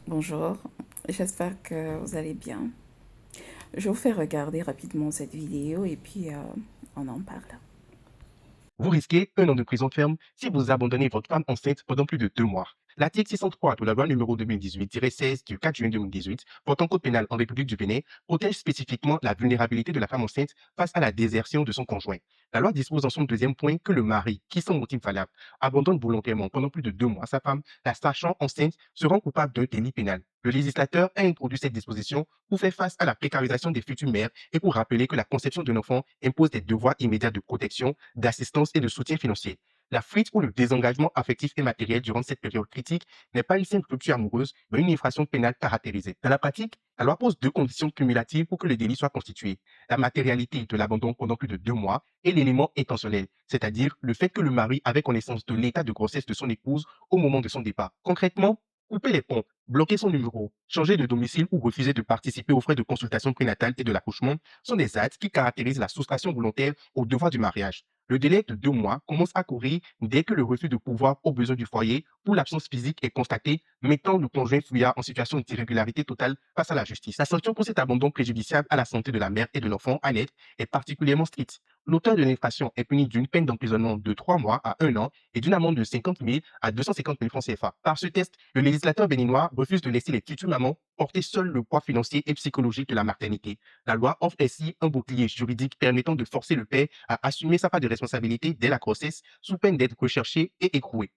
Bonjour, j'espère que vous allez bien. Je vous fais regarder rapidement cette vidéo et puis on en parle. Vous risquez 1 an de prison ferme si vous abandonnez votre femme enceinte pendant plus de 2 mois. L'article 603 de la loi numéro 2018-16 du 4 juin 2018 portant code pénal en République du Bénin protège spécifiquement la vulnérabilité de la femme enceinte face à la désertion de son conjoint. La loi dispose dans son deuxième point que le mari, qui sans motif valable, abandonne volontairement pendant plus de 2 mois sa femme, la sachant enceinte, se rend coupable d'un délit pénal. Le législateur a introduit cette disposition pour faire face à la précarisation des futures mères et pour rappeler que la conception d'un enfant impose des devoirs immédiats de protection, d'assistance et de soutien financier. La fuite ou le désengagement affectif et matériel durant cette période critique n'est pas une simple rupture amoureuse, mais une infraction pénale caractérisée. Dans la pratique, la loi pose deux conditions cumulatives pour que le délit soit constitué. La matérialité de l'abandon pendant plus de 2 mois et l'élément intentionnel, c'est-à-dire le fait que le mari avait connaissance de l'état de grossesse de son épouse au moment de son départ. Concrètement, couper les ponts, bloquer son numéro, changer de domicile ou refuser de participer aux frais de consultation prénatale et de l'accouchement sont des actes qui caractérisent la soustraction volontaire au devoir du mariage. Le délai de 2 mois commence à courir dès que le refus de pouvoir aux besoins du foyer ou l'absence physique est constaté, mettant le conjoint fuyard en situation d'irrégularité totale face à la justice. La sanction pour cet abandon préjudiciable à la santé de la mère et de l'enfant à naître est particulièrement stricte. L'auteur de l'infraction est puni d'une peine d'emprisonnement de 3 mois à 1 an et d'une amende de 50 000 à 250 000 francs CFA. Par ce test, le législateur béninois refuse de laisser les futures mamans porter seul le poids financier et psychologique de la maternité. La loi offre ainsi un bouclier juridique permettant de forcer le père à assumer sa part de responsabilité dès la grossesse, sous peine d'être recherché et écroué.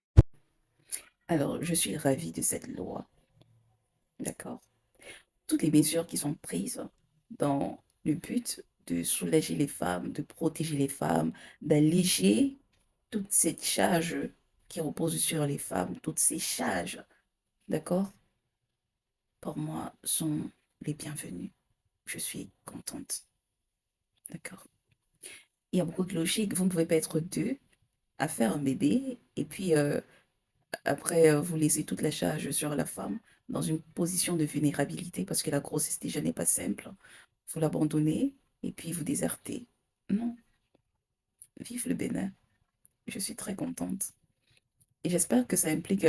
Alors, je suis ravie de cette loi, d'accord? Toutes les mesures qui sont prises dans le but de soulager les femmes, de protéger les femmes, d'alléger toute cette charge qui repose sur les femmes, toutes ces charges, d'accord? Pour moi, sont les bienvenues. Je suis contente, d'accord? Il y a beaucoup de logique. Vous ne pouvez pas être deux à faire un bébé et puis après vous laissez toute la charge sur la femme dans une position de vulnérabilité parce que la grossesse déjà n'est pas simple. Vous l'abandonnez et puis vous désertez. Non, vive le Bénin. Je suis très contente. Et j'espère que ça implique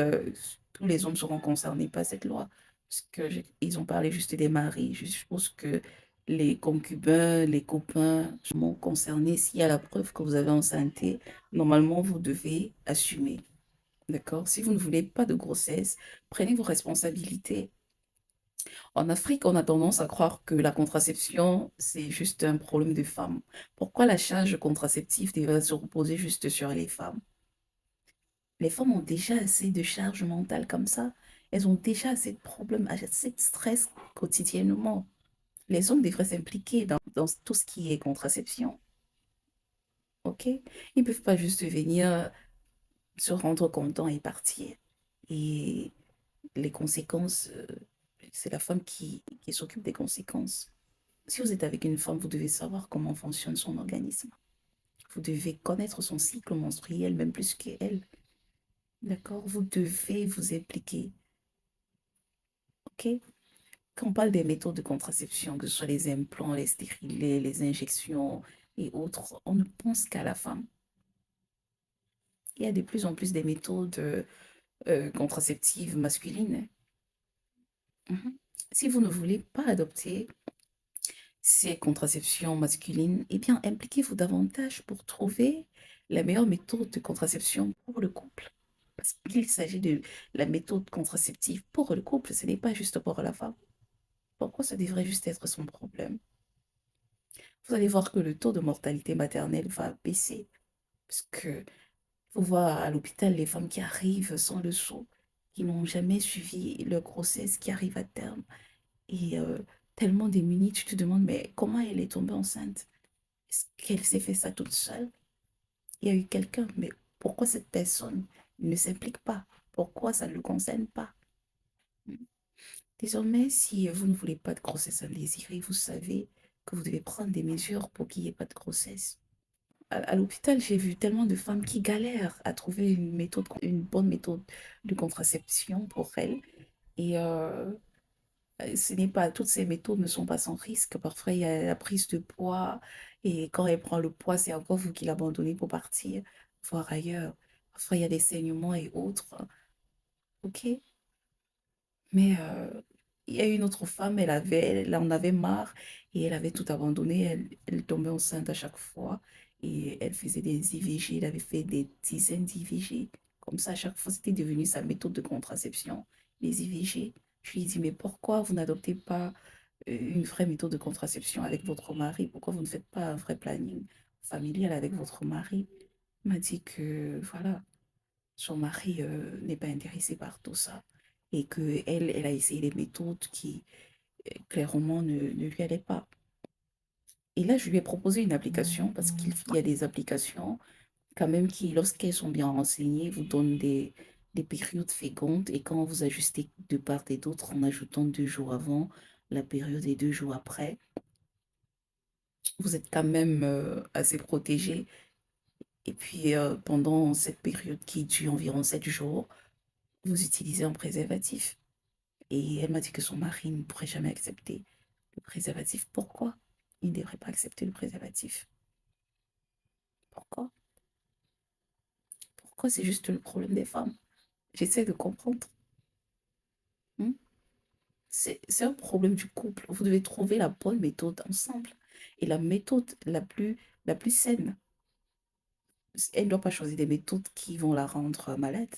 tous les hommes seront concernés par cette loi. Parce que ils ont parlé juste des maris. Je suppose que les concubins, les copains sont concernés. S'il y a la preuve que vous avez enceinté, normalement, vous devez assumer. D'accord? Si vous ne voulez pas de grossesse, prenez vos responsabilités. En Afrique, on a tendance à croire que la contraception, c'est juste un problème de femmes. Pourquoi la charge contraceptive devrait se reposer juste sur les femmes? Les femmes ont déjà assez de charges mentales comme ça. Elles ont déjà assez de problèmes, assez de stress quotidiennement. Les hommes devraient s'impliquer dans tout ce qui est contraception. OK? Ils ne peuvent pas juste venir se rendre content et partir. Et les conséquences, c'est la femme qui s'occupe des conséquences. Si vous êtes avec une femme, vous devez savoir comment fonctionne son organisme. Vous devez connaître son cycle menstruel, même plus qu'elle. D'accord? Vous devez vous impliquer. OK? Quand on parle des méthodes de contraception, que ce soit les implants, les stérilets, les injections et autres, on ne pense qu'à la femme. Il y a de plus en plus des méthodes contraceptives masculines. Mhm. Si vous ne voulez pas adopter ces contraceptions masculines, eh bien, impliquez-vous davantage pour trouver la meilleure méthode de contraception pour le couple. Parce qu'il s'agit de la méthode contraceptive pour le couple, ce n'est pas juste pour la femme. Pourquoi ça devrait juste être son problème? Vous allez voir que le taux de mortalité maternelle va baisser. Parce que vous voyez à l'hôpital les femmes qui arrivent sans le sou, qui n'ont jamais suivi leur grossesse, qui arrivent à terme. Et tellement démunies, tu te demandes, mais comment elle est tombée enceinte? Est-ce qu'elle s'est fait ça toute seule? Il y a eu quelqu'un, mais pourquoi cette personne ne s'implique pas? Pourquoi ça ne le concerne pas? Désormais, si vous ne voulez pas de grossesse indésirée, vous savez que vous devez prendre des mesures pour qu'il n'y ait pas de grossesse. À l'hôpital, j'ai vu tellement de femmes qui galèrent à trouver une méthode, une bonne méthode de contraception pour elles. Et ce n'est pas, toutes ces méthodes ne sont pas sans risque. Parfois, il y a la prise de poids. Et quand elle prend le poids, c'est encore vous qui l'abandonnez pour partir voir ailleurs. Parfois, il y a des saignements et autres. OK? Mais il y a une autre femme, elle en avait marre et elle avait tout abandonné. Elle tombait enceinte à chaque fois et elle faisait des IVG. Elle avait fait des dizaines d'IVG. Comme ça, à chaque fois, c'était devenu sa méthode de contraception, les IVG. Je lui ai dit, mais pourquoi vous n'adoptez pas une vraie méthode de contraception avec votre mari? Pourquoi vous ne faites pas un vrai planning familial avec votre mari? Il m'a dit que, voilà, son mari n'est pas intéressé par tout ça et que elle a essayé des méthodes qui clairement ne lui allaient pas. Et là, je lui ai proposé une application parce qu'il y a des applications quand même qui, lorsqu'elles sont bien renseignées, vous donnent des périodes fécondes et quand vous ajustez de part et d'autre en ajoutant 2 jours avant la période et 2 jours après, vous êtes quand même assez protégé. Et puis pendant cette période qui dure environ 7 jours, vous utilisez un préservatif. Et elle m'a dit que son mari ne pourrait jamais accepter le préservatif. Pourquoi il ne devrait pas accepter le préservatif? Pourquoi? Pourquoi c'est juste le problème des femmes? J'essaie de comprendre. Hmm. C'est un problème du couple. Vous devez trouver la bonne méthode ensemble. Et la méthode la plus saine. Elle ne doit pas choisir des méthodes qui vont la rendre malade,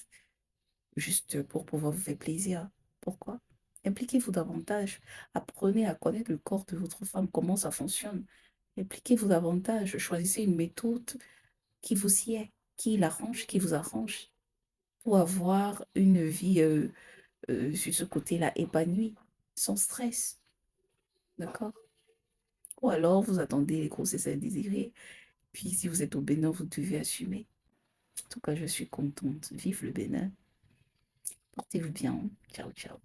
juste pour pouvoir vous faire plaisir. Pourquoi? Impliquez-vous davantage. Apprenez à connaître le corps de votre femme, comment ça fonctionne. Impliquez-vous davantage. Choisissez une méthode qui vous sied, qui l'arrange, qui vous arrange, pour avoir une vie sur ce côté-là épanouie, sans stress. D'accord? Ou alors vous attendez les grossesses indésirées. Puis si vous êtes au Bénin, vous devez assumer. En tout cas, je suis contente. Vive le Bénin. Portez-vous bien. Ciao, ciao.